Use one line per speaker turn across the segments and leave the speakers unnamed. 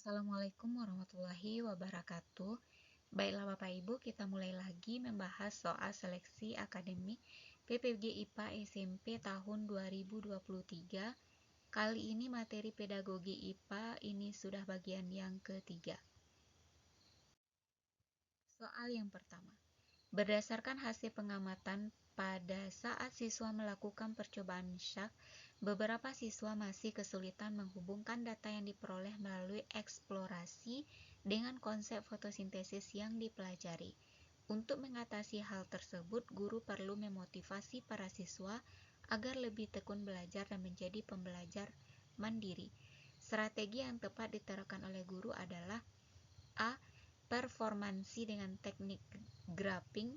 Assalamualaikum warahmatullahi wabarakatuh. Baiklah Bapak Ibu, kita mulai lagi membahas soal seleksi akademik PPG IPA SMP tahun 2023. Kali ini materi pedagogi IPA ini sudah bagian yang ketiga. Soal yang pertama. Berdasarkan hasil pengamatan pada saat siswa melakukan percobaan syak, beberapa siswa masih kesulitan menghubungkan data yang diperoleh melalui eksplorasi dengan konsep fotosintesis yang dipelajari. Untuk mengatasi hal tersebut, guru perlu memotivasi para siswa agar lebih tekun belajar dan menjadi pembelajar mandiri. Strategi yang tepat diterapkan oleh guru adalah A. Performansi dengan teknik graphing,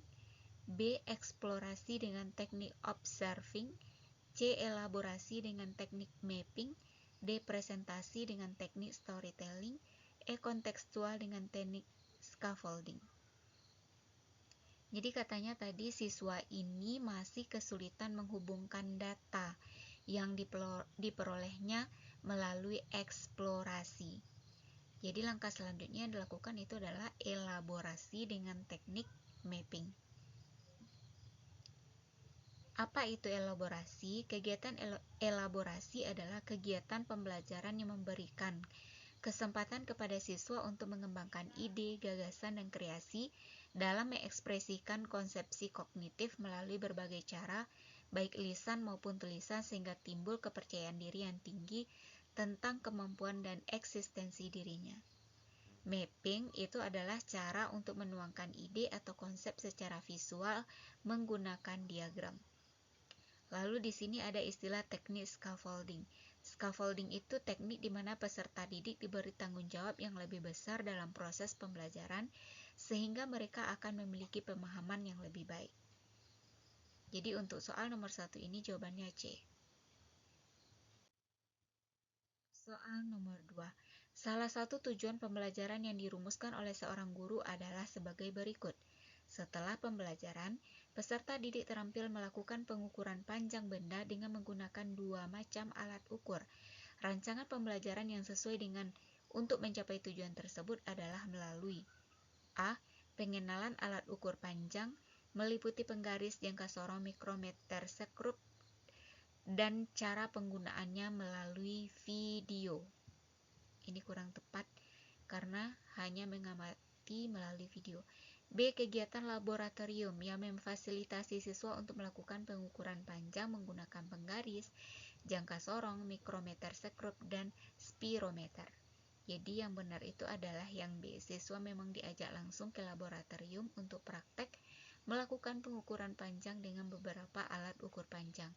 B. Eksplorasi dengan teknik observing, C. Elaborasi dengan teknik mapping, D. Presentasi dengan teknik storytelling, E. Kontekstual dengan teknik scaffolding. Jadi katanya tadi siswa ini masih kesulitan menghubungkan data yang diperolehnya melalui eksplorasi. Jadi langkah selanjutnya yang dilakukan itu adalah elaborasi dengan teknik mapping. Apa itu elaborasi? Kegiatan elaborasi adalah kegiatan pembelajaran yang memberikan kesempatan kepada siswa untuk mengembangkan ide, gagasan, dan kreasi dalam mengekspresikan konsepsi kognitif melalui berbagai cara, baik lisan maupun tulisan, sehingga timbul kepercayaan diri yang tinggi tentang kemampuan dan eksistensi dirinya. Mapping itu adalah cara untuk menuangkan ide atau konsep secara visual menggunakan diagram. Lalu di sini ada istilah teknik scaffolding. Scaffolding itu teknik di mana peserta didik diberi tanggung jawab yang lebih besar dalam proses pembelajaran sehingga mereka akan memiliki pemahaman yang lebih baik. Jadi untuk soal nomor 1 ini jawabannya C. Soal nomor 2. Salah satu tujuan pembelajaran yang dirumuskan oleh seorang guru adalah sebagai berikut. Setelah pembelajaran, peserta didik terampil melakukan pengukuran panjang benda dengan menggunakan dua macam alat ukur. Rancangan pembelajaran yang sesuai dengan untuk mencapai tujuan tersebut adalah melalui A. Pengenalan alat ukur panjang, meliputi penggaris, jangka sorong, mikrometer, sekrup, dan cara penggunaannya melalui video. Ini kurang tepat karena hanya mengamati melalui video. B. Kegiatan laboratorium yang memfasilitasi siswa untuk melakukan pengukuran panjang menggunakan penggaris, jangka sorong, mikrometer, sekrup, dan spirometer. Jadi yang benar itu adalah yang B. Siswa memang diajak langsung ke laboratorium untuk praktek melakukan pengukuran panjang dengan beberapa alat ukur panjang,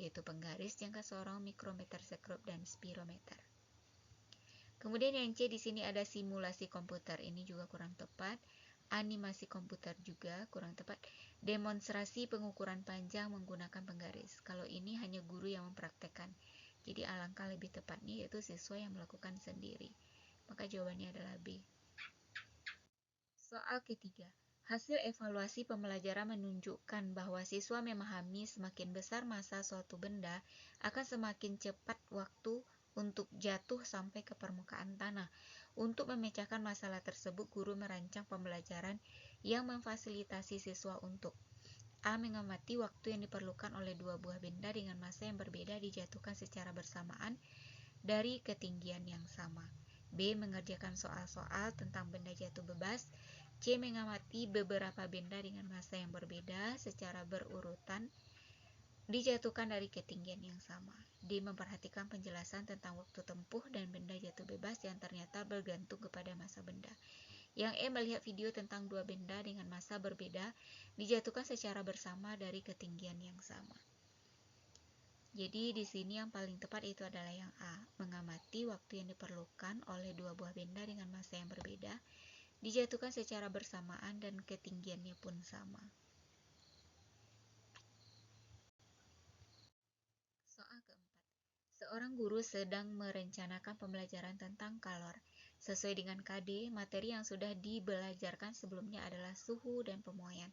yaitu penggaris, jangka sorong, mikrometer, sekrup, dan spirometer. Kemudian yang C di sini ada simulasi komputer, ini juga kurang tepat. Animasi komputer juga kurang tepat. Demonstrasi pengukuran panjang menggunakan penggaris. Kalau ini hanya guru yang mempraktekkan. Jadi alangkah lebih tepatnya yaitu siswa yang melakukan sendiri. Maka jawabannya adalah B. Soal ketiga. Hasil evaluasi pembelajaran menunjukkan bahwa siswa memahami semakin besar massa suatu benda akan semakin cepat waktu untuk jatuh sampai ke permukaan tanah. Untuk memecahkan masalah tersebut, guru merancang pembelajaran yang memfasilitasi siswa untuk A. Mengamati waktu yang diperlukan oleh dua buah benda dengan massa yang berbeda dijatuhkan secara bersamaan dari ketinggian yang sama. B. Mengerjakan soal-soal tentang benda jatuh bebas. C. Mengamati beberapa benda dengan massa yang berbeda secara berurutan dijatuhkan dari ketinggian yang sama. D. Memperhatikan penjelasan tentang waktu tempuh dan benda jatuh bebas yang ternyata bergantung kepada massa benda. Yang E. Melihat video tentang dua benda dengan massa berbeda dijatuhkan secara bersama dari ketinggian yang sama. Jadi di sini yang paling tepat itu adalah yang A. Mengamati waktu yang diperlukan oleh dua buah benda dengan massa yang berbeda dijatuhkan secara bersamaan dan ketinggiannya pun sama. Soal keempat. Seorang guru sedang merencanakan pembelajaran tentang kalor. Sesuai dengan KD, materi yang sudah dibelajarkan sebelumnya adalah suhu dan pemuaian.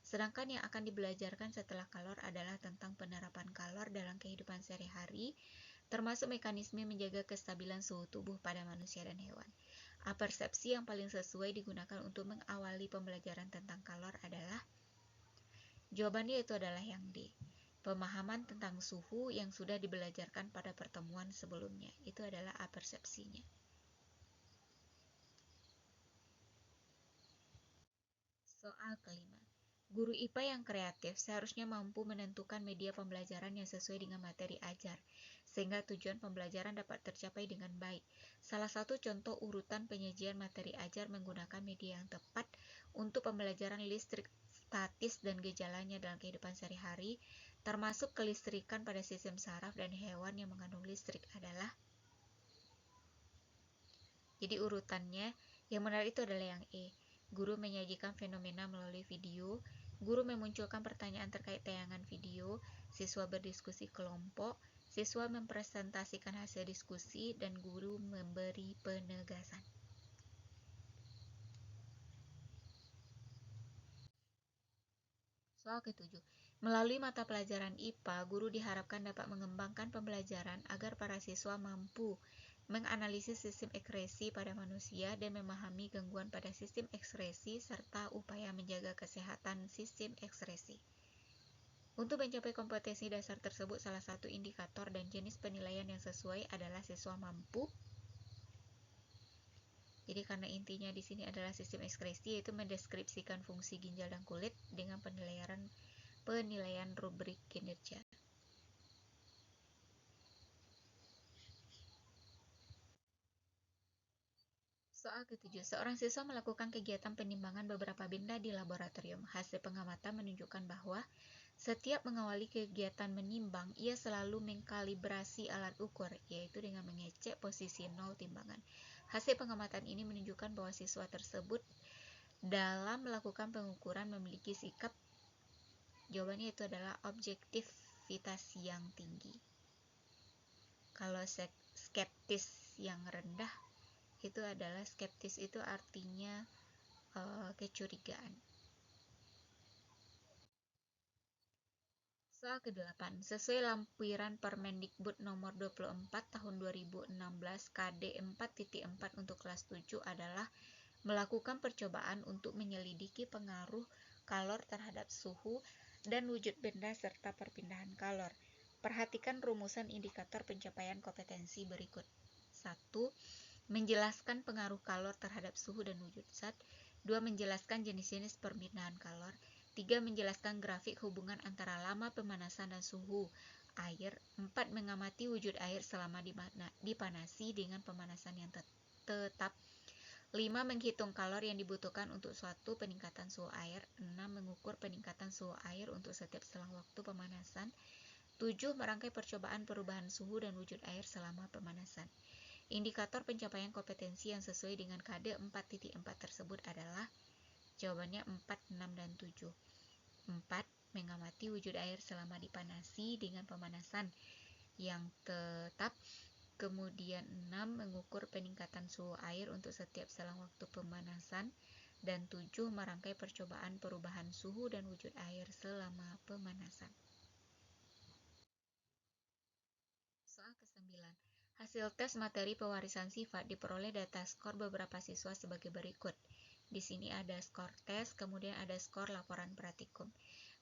Sedangkan yang akan dibelajarkan setelah kalor adalah tentang penerapan kalor dalam kehidupan sehari-hari, termasuk mekanisme menjaga kestabilan suhu tubuh pada manusia dan hewan. Apersepsi yang paling sesuai digunakan untuk mengawali pembelajaran tentang kalor adalah, jawabannya itu adalah yang D. Pemahaman tentang suhu yang sudah dibelajarkan pada pertemuan sebelumnya. Itu adalah apersepsinya. Soal kelima. Guru IPA yang kreatif seharusnya mampu menentukan media pembelajaran yang sesuai dengan materi ajar, sehingga tujuan pembelajaran dapat tercapai dengan baik. Salah satu contoh urutan penyajian materi ajar menggunakan media yang tepat untuk pembelajaran listrik statis dan gejalanya dalam kehidupan sehari-hari, termasuk kelistrikan pada sistem saraf dan hewan yang mengandung listrik adalah, jadi urutannya yang benar itu adalah yang E. Guru menyajikan fenomena melalui video, guru memunculkan pertanyaan terkait tayangan video, siswa berdiskusi kelompok, siswa mempresentasikan hasil diskusi, dan guru memberi penegasan. Soal ketujuh. Melalui mata pelajaran IPA, guru diharapkan dapat mengembangkan pembelajaran agar para siswa mampu menganalisis sistem ekskresi pada manusia dan memahami gangguan pada sistem ekskresi serta upaya menjaga kesehatan sistem ekskresi. Untuk mencapai kompetensi dasar tersebut, salah satu indikator dan jenis penilaian yang sesuai adalah siswa mampu. Jadi karena intinya di sini adalah sistem ekskresi, yaitu mendeskripsikan fungsi ginjal dan kulit dengan penilaian rubrik kinerja. Soal ketujuh, seorang siswa melakukan kegiatan penimbangan beberapa benda di laboratorium. Hasil pengamatan menunjukkan bahwa setiap mengawali kegiatan menimbang, ia selalu mengkalibrasi alat ukur, yaitu dengan mengecek posisi 0 timbangan. Hasil pengamatan ini menunjukkan bahwa siswa tersebut dalam melakukan pengukuran memiliki sikap, jawabannya itu adalah objektivitas yang tinggi. Kalau skeptis yang rendah, itu adalah skeptis itu artinya kecurigaan. Soal ke-8. Sesuai lampiran Permendikbud nomor 24 tahun 2016 KD 4.4 untuk kelas 7 adalah melakukan percobaan untuk menyelidiki pengaruh kalor terhadap suhu dan wujud benda serta perpindahan kalor. Perhatikan rumusan indikator pencapaian kompetensi berikut. 1. Menjelaskan pengaruh kalor terhadap suhu dan wujud zat. 2. Menjelaskan jenis-jenis perpindahan kalor. 3. Menjelaskan grafik hubungan antara lama pemanasan dan suhu air. 4. Mengamati wujud air selama dipanasi dengan pemanasan yang tetap. 5. Menghitung kalor yang dibutuhkan untuk suatu peningkatan suhu air. 6. Mengukur peningkatan suhu air untuk setiap selang waktu pemanasan. 7. Merangkai percobaan perubahan suhu dan wujud air selama pemanasan. Indikator pencapaian kompetensi yang sesuai dengan KD 4.4 tersebut adalah, jawabannya 4, 6, dan 7. 4. Mengamati wujud air selama dipanasi dengan pemanasan yang tetap. Kemudian 6. Mengukur peningkatan suhu air untuk setiap selang waktu pemanasan. Dan 7. Merangkai percobaan perubahan suhu dan wujud air selama pemanasan. Soal ke-9. Hasil tes materi pewarisan sifat diperoleh data skor beberapa siswa sebagai berikut. Di sini ada skor tes, kemudian ada skor laporan praktikum.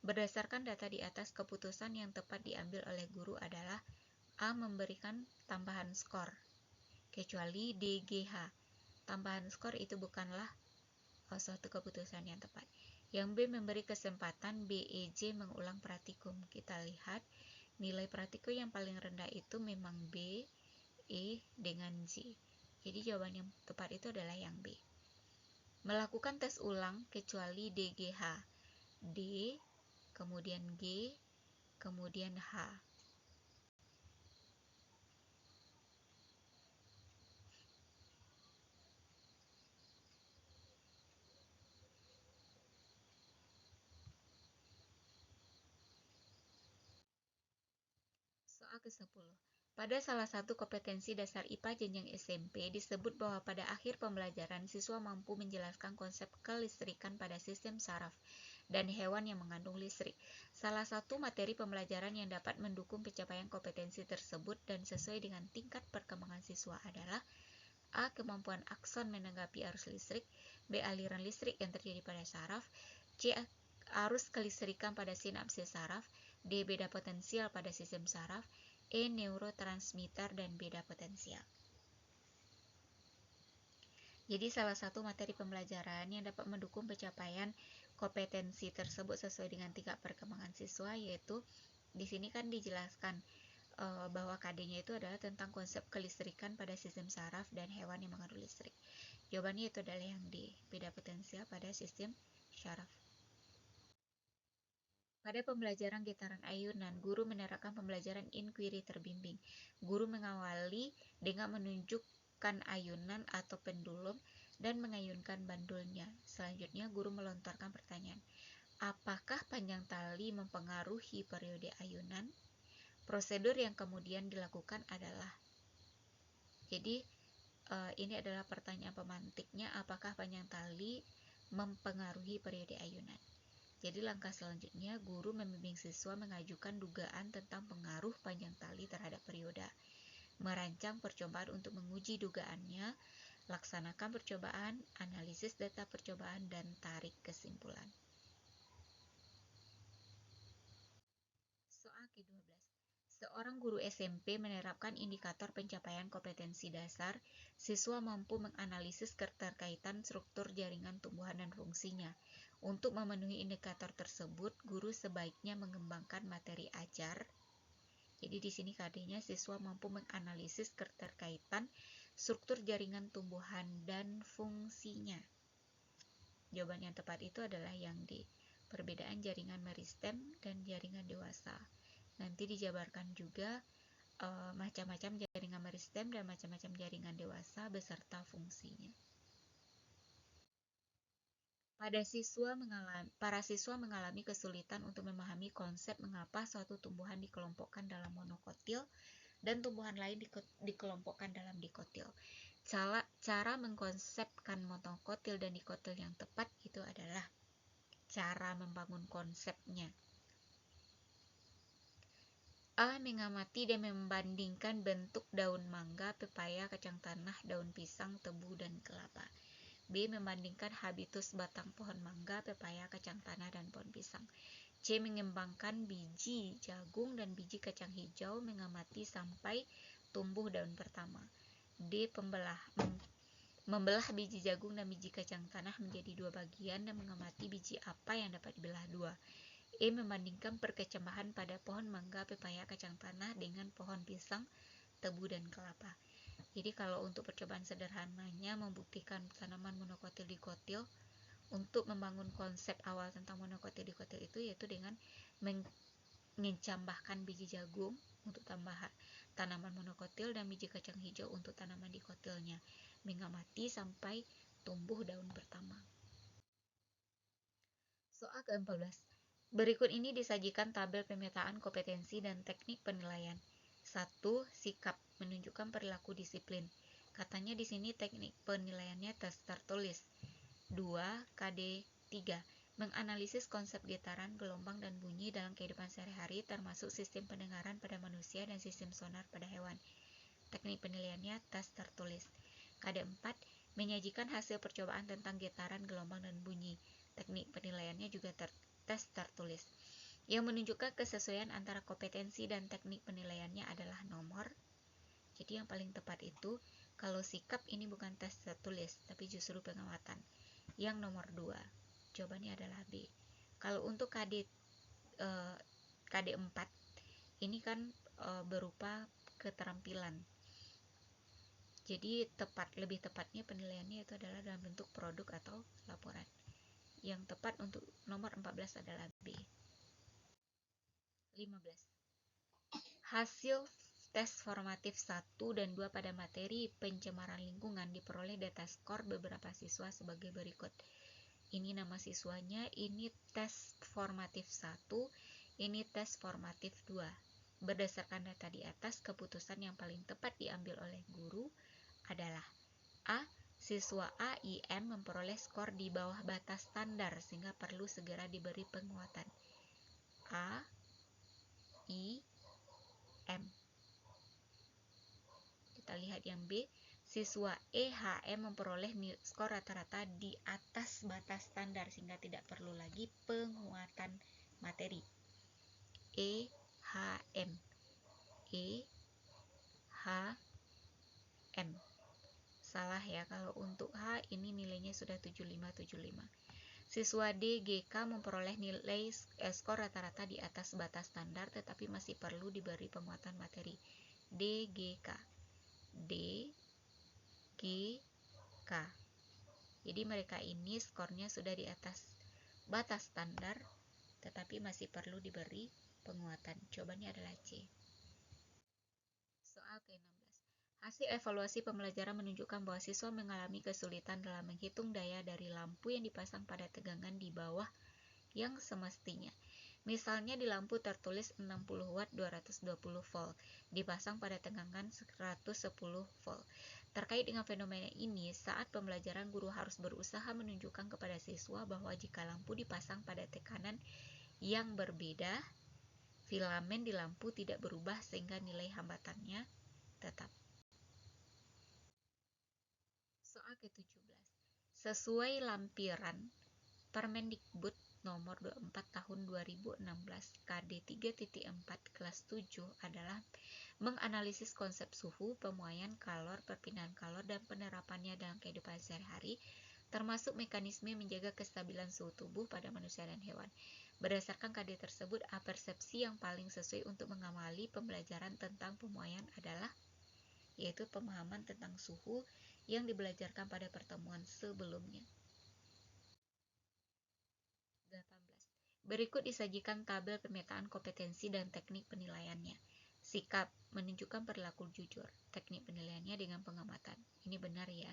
Berdasarkan data di atas, keputusan yang tepat diambil oleh guru adalah A. Memberikan tambahan skor, kecuali DGH. Tambahan skor itu bukanlah suatu keputusan yang tepat. Yang B. Memberi kesempatan BEJ mengulang praktikum. Kita lihat nilai praktikum yang paling rendah itu memang B, E, dengan J. Jadi jawaban yang tepat itu adalah yang B. Melakukan tes ulang kecuali DGH. D, kemudian G, kemudian H. Soal ke-10. Pada salah satu kompetensi dasar IPA jenjang SMP disebut bahwa pada akhir pembelajaran siswa mampu menjelaskan konsep kelistrikan pada sistem saraf dan hewan yang mengandung listrik. Salah satu materi pembelajaran yang dapat mendukung pencapaian kompetensi tersebut dan sesuai dengan tingkat perkembangan siswa adalah A. Kemampuan akson menanggapi arus listrik, B. Aliran listrik yang terjadi pada saraf, C. Arus kelistrikan pada sinapsis saraf, D. Beda potensial pada sistem saraf, E. Neurotransmitter dan beda potensial. Jadi salah satu materi pembelajaran yang dapat mendukung pencapaian kompetensi tersebut sesuai dengan tingkat perkembangan siswa, yaitu di sini kan dijelaskan bahwa KD-nya itu adalah tentang konsep kelistrikan pada sistem saraf dan hewan yang mengandung listrik. Jawabannya itu adalah yang D, beda potensial pada sistem saraf. Pada pembelajaran getaran ayunan, guru menerapkan pembelajaran inquiry terbimbing. Guru mengawali dengan menunjukkan ayunan atau pendulum dan mengayunkan bandulnya. Selanjutnya, guru melontarkan pertanyaan. Apakah panjang tali mempengaruhi periode ayunan? Prosedur yang kemudian dilakukan adalah, jadi ini adalah pertanyaan pemantiknya, apakah panjang tali mempengaruhi periode ayunan? Jadi langkah selanjutnya, guru membimbing siswa mengajukan dugaan tentang pengaruh panjang tali terhadap perioda, merancang percobaan untuk menguji dugaannya, laksanakan percobaan, analisis data percobaan, dan tarik kesimpulan. Soal ke-12. Seorang guru SMP menerapkan indikator pencapaian kompetensi dasar, siswa mampu menganalisis keterkaitan struktur jaringan tumbuhan dan fungsinya. Untuk memenuhi indikator tersebut, guru sebaiknya mengembangkan materi ajar. Jadi di sini KD-nya siswa mampu menganalisis keterkaitan struktur jaringan tumbuhan dan fungsinya. Jawaban yang tepat itu adalah yang D, perbedaan jaringan meristem dan jaringan dewasa. Nanti dijabarkan juga macam-macam jaringan meristem dan macam-macam jaringan dewasa beserta fungsinya. Para siswa mengalami kesulitan untuk memahami konsep mengapa suatu tumbuhan dikelompokkan dalam monokotil dan tumbuhan lain dikelompokkan dalam dikotil. Cara mengkonsepkan monokotil dan dikotil yang tepat itu adalah cara membangun konsepnya. A. Mengamati dan membandingkan bentuk daun mangga, pepaya, kacang tanah, daun pisang, tebu, dan kelapa. B. Membandingkan habitus batang pohon mangga, pepaya, kacang tanah, dan pohon pisang. C. Mengembangkan biji jagung dan biji kacang hijau, mengamati sampai tumbuh daun pertama. D. Membelah biji jagung dan biji kacang tanah menjadi dua bagian dan mengamati biji apa yang dapat dibelah dua. E. Membandingkan perkecambahan pada pohon mangga, pepaya, kacang tanah dengan pohon pisang, tebu, dan kelapa. Jadi kalau untuk percobaan sederhananya membuktikan tanaman monokotil dikotil, untuk membangun konsep awal tentang monokotil dikotil itu yaitu dengan mencambahkan biji jagung untuk tambahan tanaman monokotil dan biji kacang hijau untuk tanaman dikotilnya, mengamati sampai tumbuh daun pertama. Soal ke-14. Berikut ini disajikan tabel pemetaan kompetensi dan teknik penilaian. 1. Sikap, menunjukkan perilaku disiplin. Katanya di sini teknik penilaiannya tes tertulis. 2. KD 3. Menganalisis konsep getaran, gelombang, dan bunyi dalam kehidupan sehari-hari termasuk sistem pendengaran pada manusia dan sistem sonar pada hewan. Teknik penilaiannya tes tertulis. KD 4. Menyajikan hasil percobaan tentang getaran, gelombang, dan bunyi. Teknik penilaiannya juga tes tertulis. Yang menunjukkan kesesuaian antara kompetensi dan teknik penilaiannya adalah nomor. Jadi yang paling tepat itu, kalau sikap ini bukan tes tertulis, tapi justru pengamatan. Yang nomor 2, jawabannya adalah B. Kalau untuk KD 4, ini kan berupa keterampilan. Jadi lebih tepatnya penilaiannya itu adalah dalam bentuk produk atau laporan. Yang tepat untuk nomor 14 adalah B. 15. Hasil tes formatif 1 dan 2 pada materi pencemaran lingkungan diperoleh data skor beberapa siswa sebagai berikut. Ini nama siswanya, ini tes formatif 1, ini tes formatif 2. Berdasarkan data di atas, keputusan yang paling tepat diambil oleh guru adalah A. Siswa AIM memperoleh skor di bawah batas standar sehingga perlu segera diberi penguatan. AIM. Kita lihat yang B. Siswa EHM memperoleh skor rata-rata di atas batas standar sehingga tidak perlu lagi penguatan materi. EHM. EHM. Salah ya, kalau untuk H ini nilainya sudah 75. Siswa DGK memperoleh nilai skor rata-rata di atas batas standar tetapi masih perlu diberi penguatan materi. DGK. Jadi mereka ini skornya sudah di atas batas standar tetapi masih perlu diberi penguatan. Jawabannya adalah C. Soal ke-16. Hasil evaluasi pembelajaran menunjukkan bahwa siswa mengalami kesulitan dalam menghitung daya dari lampu yang dipasang pada tegangan di bawah yang semestinya. Misalnya di lampu tertulis 60 watt 220 volt, dipasang pada tegangan 110 volt. Terkait dengan fenomena ini, saat pembelajaran guru harus berusaha menunjukkan kepada siswa bahwa jika lampu dipasang pada tekanan yang berbeda, filamen di lampu tidak berubah sehingga nilai hambatannya tetap. Soal ke-17. Sesuai lampiran Permendikbud nomor 24 tahun 2016 KD 3.4 kelas 7 adalah menganalisis konsep suhu, pemuaian kalor, perpindahan kalor, dan penerapannya dalam kehidupan sehari-hari, termasuk mekanisme menjaga kestabilan suhu tubuh pada manusia dan hewan. Berdasarkan KD tersebut, persepsi yang paling sesuai untuk mengamali pembelajaran tentang pemuaian adalah yaitu pemahaman tentang suhu yang dibelajarkan pada pertemuan sebelumnya. 18. Berikut disajikan tabel pemetaan kompetensi dan teknik penilaiannya. Sikap, menunjukkan perilaku jujur. Teknik penilaiannya dengan pengamatan. Ini benar ya.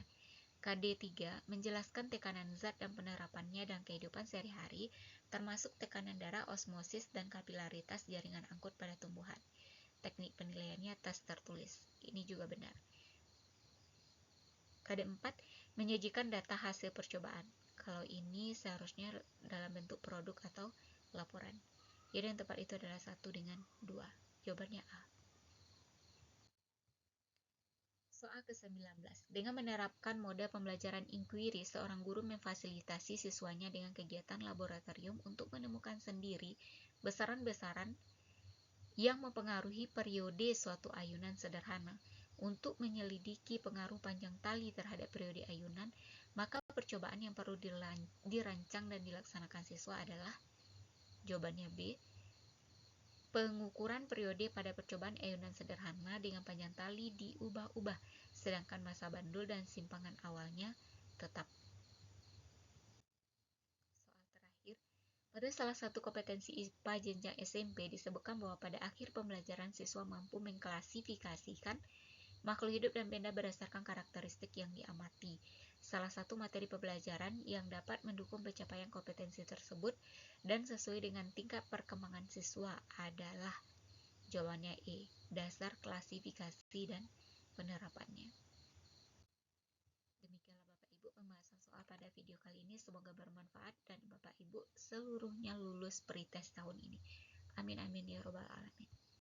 KD 3 menjelaskan tekanan zat dan penerapannya dalam kehidupan sehari-hari, termasuk tekanan darah, osmosis, dan kapilaritas jaringan angkut pada tumbuhan. Teknik penilaiannya tes tertulis. Ini juga benar. KD 4 menyajikan data hasil percobaan. Kalau ini seharusnya dalam bentuk produk atau laporan. Jadi yang tepat itu adalah 1 dengan 2. Jawabannya A. Soal ke-19. Dengan menerapkan mode pembelajaran inquiry, seorang guru memfasilitasi siswanya dengan kegiatan laboratorium untuk menemukan sendiri besaran-besaran yang mempengaruhi periode suatu ayunan sederhana. Untuk menyelidiki pengaruh panjang tali terhadap periode ayunan, maka percobaan yang perlu dirancang dan dilaksanakan siswa adalah jawabannya B. Pengukuran periode pada percobaan ayunan sederhana dengan panjang tali diubah-ubah, sedangkan masa bandul dan simpangan awalnya tetap. Soal terakhir. Pada salah satu kompetensi IPA jenjang SMP disebutkan bahwa pada akhir pembelajaran siswa mampu mengklasifikasikan makhluk hidup dan benda berdasarkan karakteristik yang diamati. Salah satu materi pembelajaran yang dapat mendukung pencapaian kompetensi tersebut dan sesuai dengan tingkat perkembangan siswa adalah jawabannya E, dasar klasifikasi dan penerapannya. Demikianlah Bapak Ibu pembahasan soal pada video kali ini, semoga bermanfaat dan Bapak Ibu seluruhnya lulus pretest tahun ini. Amin amin ya robbal alamin.